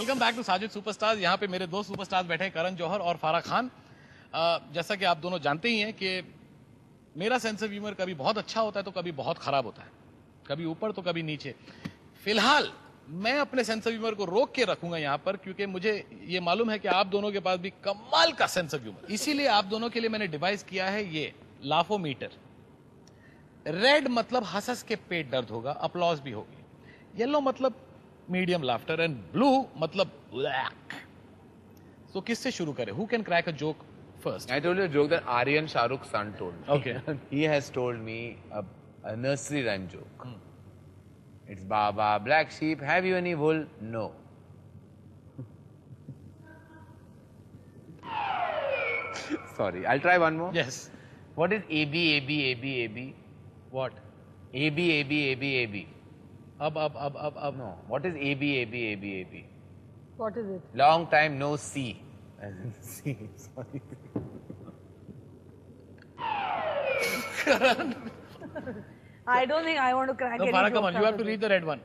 Welcome back to Sajid superstars. यहाँ पे मेरे दो सुपरस्टार्स बैठे हैं, करण जौहर और फारा खान। जैसा कि आप दोनों जानते ही हैं कि मेरा सेंस ऑफ ह्यूमर कभी बहुत अच्छा होता है तो कभी बहुत खराब होता है, कभी ऊपर तो कभी नीचे। फिलहाल मैं अपने सेंस ऑफ ह्यूमर को रोक के रखूंगा यहाँ पर, क्योंकि मुझे ये मालूम है कि आप दोनों के पास भी कमाल का सेंस ऑफ ह्यूमर। इसीलिए आप दोनों के लिए मैंने डिवाइस किया है ये लाफोमीटर। रेड मतलब हंस हंस के पेट दर्द होगा, अपलॉज भी होगी। येलो मतलब मीडियम लाफ्टर एंड ब्लू मतलब ब्लैक। सो किससे शुरू करें? Who can crack a joke first? I told you a joke that Aryan Shahrukh's son told me. Okay. He has told me a nursery rhyme joke. It's Baba, black sheep, have you any wool? No. Sorry, I'll try one more. Yes. What is AB, AB, AB, AB? What? AB, AB, AB, AB. अब No. What is AB, AB, AB, AB? What is it? Long time no see. As in see. Sorry. I don't think I want to crack No, any Farah, jokes come on. You have out to of read it. the red one.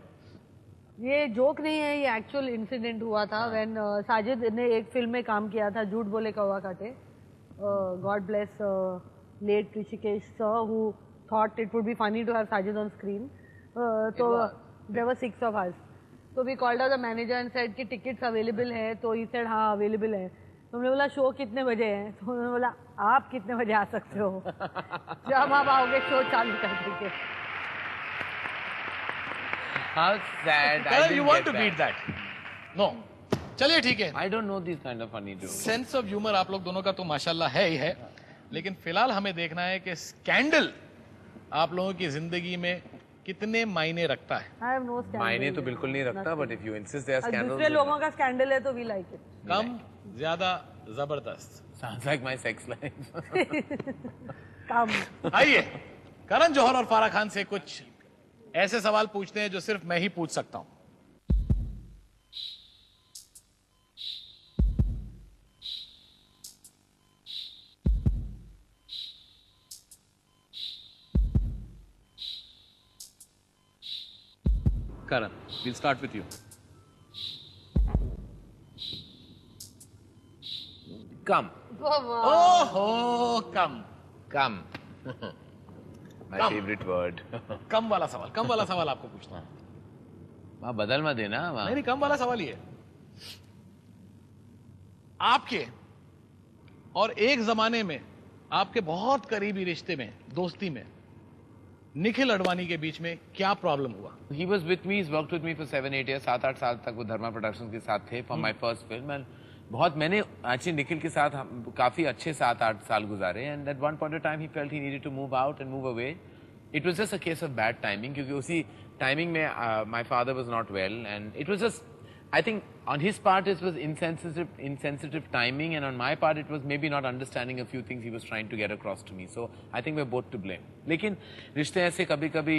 ये joke नहीं है, ये actual incident हुआ था when Sajid ने एक film में काम किया था, झूठ बोले कौवा काटे। God bless late Hrishikesh sir who thought it would be funny to have Sajid on screen. तो देयर वर 6 of us. तो we called out the manager and said कि टिकट्स अवेलेबल है। तो ही सेड हाँ अवेलेबल है। तो हमने बोला शो कितने बजे है? तो उन्होंने बोला आप कितने बजे आ सकते हो? जब आप आओगे शो चालू कर देंगे। How sad. I Karan, didn't you want get to that. beat that? No. चलिए ठीक है। I don't know these kind of funny jokes. Sense of humour आप लोग दोनों का तो माशाल्लाह है ही है, लेकिन फिलहाल हमें देखना है कि स्कैंडल आप लोगों की जिंदगी में कितने मायने रखता है। I have no scandal. मायने तो बिल्कुल नहीं रखता, but if you insist there are scandals. दूसरे लोगों का स्कैंडल है तो वी लाइक इट। कम ज्यादा जबरदस्त। Sounds like my sex life. कम। आइए करण जौहर और फारा खान से कुछ ऐसे सवाल पूछते हैं जो सिर्फ मैं ही पूछ सकता हूं। Karan, we'll start with you. Come. ओहो कम। Come. My Come. favorite word. कम वाला सवाल आपको पूछना है। वहाँ बदल मत देना वहाँ। नहीं कम वाला सवाल ही है। आपके और एक जमाने में आपके बहुत करीबी रिश्ते में, दोस्ती में निखिल अडवाणी के बीच में क्या प्रॉब्लम हुआ? He was with me. He's worked with me for 7-8 years. 7-8 साल तक वो धर्मा प्रोडक्शंस के साथ थे for my first film. And बहुत मैंने एक्चुअली निखिल के साथ काफी अच्छे 7-8 साल गुजारे। And at one point of time he felt he needed to move out and move away. It was just a case of bad timing, क्योंकि उसी टाइमिंग में my father was not well and it was just, I think on his part it was insensitive timing, and on my part it was maybe not understanding a few things he was trying to get across to me. So I think we're both to blame. लेकिन रिश्ते ऐसे कभी कभी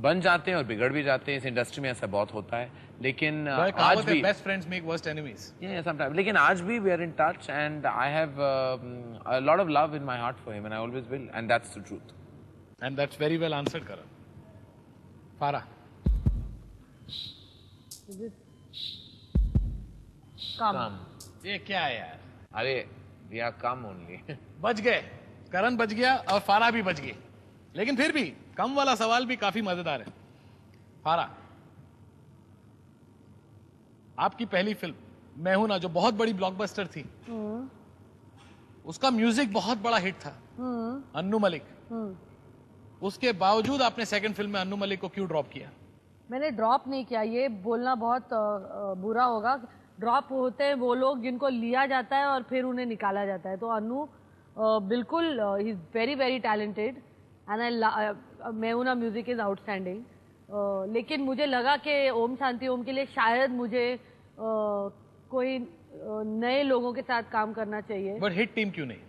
बन जाते हैं और बिगड़ भी जाते हैं। इस इंडस्ट्री में ऐसा बहुत होता है। लेकिन आज भी best friends make worst enemies. sometimes. लेकिन आज भी we are in touch and I have a lot of love in my heart for him and I always will, and that's the truth. And that's very well answered, Karan. Farah. कम। ये क्या है यार? अरे we are come only. बच गए, करण बच गया और फारा भी बच गई, लेकिन फिर भी कम वाला सवाल भी काफी मजेदार है। फारा, आपकी पहली फिल्म मैं हूं ना, जो बहुत बड़ी ब्लॉकबस्टर थी, उसका म्यूजिक बहुत बड़ा हिट था, अन्नू मलिक। उसके बावजूद आपने सेकंड फिल्म में अन्नू मलिक को क्यों ड्रॉप किया? मैंने ड्रॉप नहीं किया, ये बोलना बहुत बुरा होगा। ड्रॉप होते हैं वो लोग जिनको लिया जाता है और फिर उन्हें निकाला जाता है। तो अन्नू बिल्कुल he is very very talented and I मैं हूं ना म्यूजिक इज आउटस्टैंडिंग। लेकिन मुझे लगा कि ओम शांति ओम के लिए शायद मुझे कोई नए लोगों के साथ काम करना चाहिए। बट हिट टीम क्यों नहीं?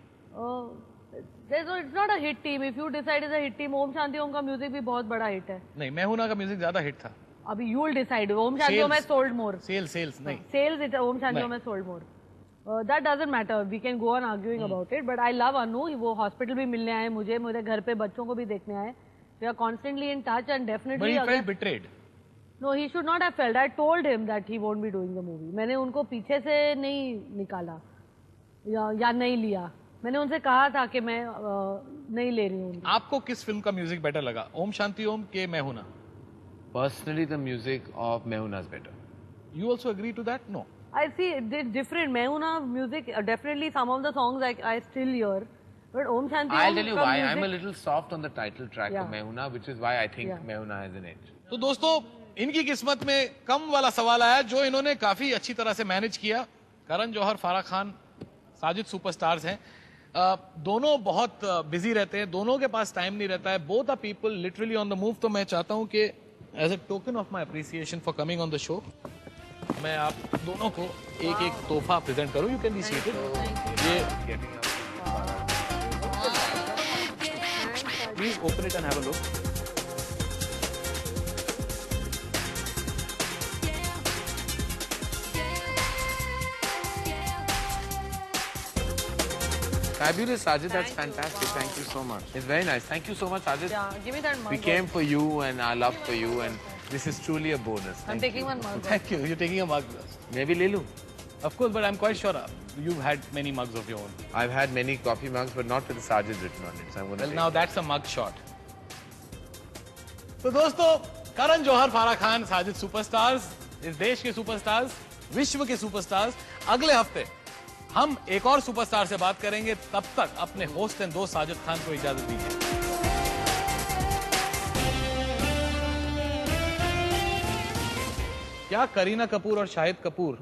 It's not a hit team. If you decide is a hit team, Om Shanti Om का म्यूजिक भी बहुत बड़ा हिट है। नहीं, मैं हूं ना का म्यूजिक ज्यादा हिट था। अभी you will decide. Om Shanti Om has sold more. Sales नहीं, sales it Om Shanti Om has sold more. That doesn't matter. We can go on arguing about it. But I love Anu. वो हॉस्पिटल भी मिलने आए मुझे, मेरे घर पे बच्चों को भी देखने आए। We are constantly in touch and definitely. But he felt betrayed. No, he should not have felt. I told him that he won't be doing the movie. मैंने उनको पीछे से नहीं निकाला या नहीं लिया. मैंने उनसे कहा था कि मैं नहीं ले रही हूँ. आपको किस फिल्म का म्यूजिक बेटर लगा, ओम शांति ओम के मैं हूं ना? Personally, the music of Mehuna is better. You also agree to that? No. I see it's different. मैं हूँ ना music definitely some of the songs I still hear, but Om Shanti I'll Om tell you का why. music, I'm a little soft on the title track Yeah. of Mehuna, which is why I think Yeah. Mehuna has an edge. तो दोस्तों इनकी किस्मत में कम वाला सवाल आया जो इन्होंने काफी अच्छी तरह से मैनेज किया. करण जौहर, फारा खान, साजिद सुपरस्टार्स हैं. दोनों बहुत बिजी रहते हैं, दोनों के पास टाइम नहीं रहता है. Both are people literally on the move. तो मैं चाहता हूं कि as a token of my appreciation for coming on the show मैं आप दोनों को एक एक तोहफा प्रेजेंट करूं. You can be seated. ये please open it and have a look. Fabulous, Sajid. That's fantastic. Thank you so much. It's very nice. Thank you so much, Sajid. Yeah, give me that mug. We came for you and our love for you, and this is truly a bonus. I'm Thank taking you. one mug. Thank you. You're taking a mug. Maybe Lilu. Of course, but I'm quite sure you've had many mugs of your own. I've had many coffee mugs, but not with Sajid written on it. So I'm going to Well, now that's a mug shot. तो दोस्तों, करण जौहर, फारा Khan, Sajid superstars, इस देश के superstars, विश्व के superstars. अगले हफ्ते हम एक और सुपरस्टार से बात करेंगे. तब तक अपने होस्ट एंड दोस्त साजिद खान को इजाजत दीजिए. क्या करीना कपूर और शाहिद कपूर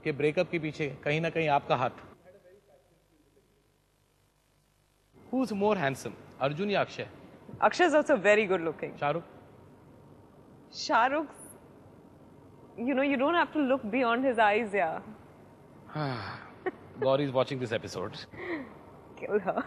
के ब्रेकअप के पीछे कहीं ना कहीं आपका हाथ? Who's more handsome, अर्जुन या Akshay? Akshay is also very good looking. Shahrukh? Shah Rukh, you know, you don't have to look beyond his eyes, yeah. Gauri is watching this episode. Kill her.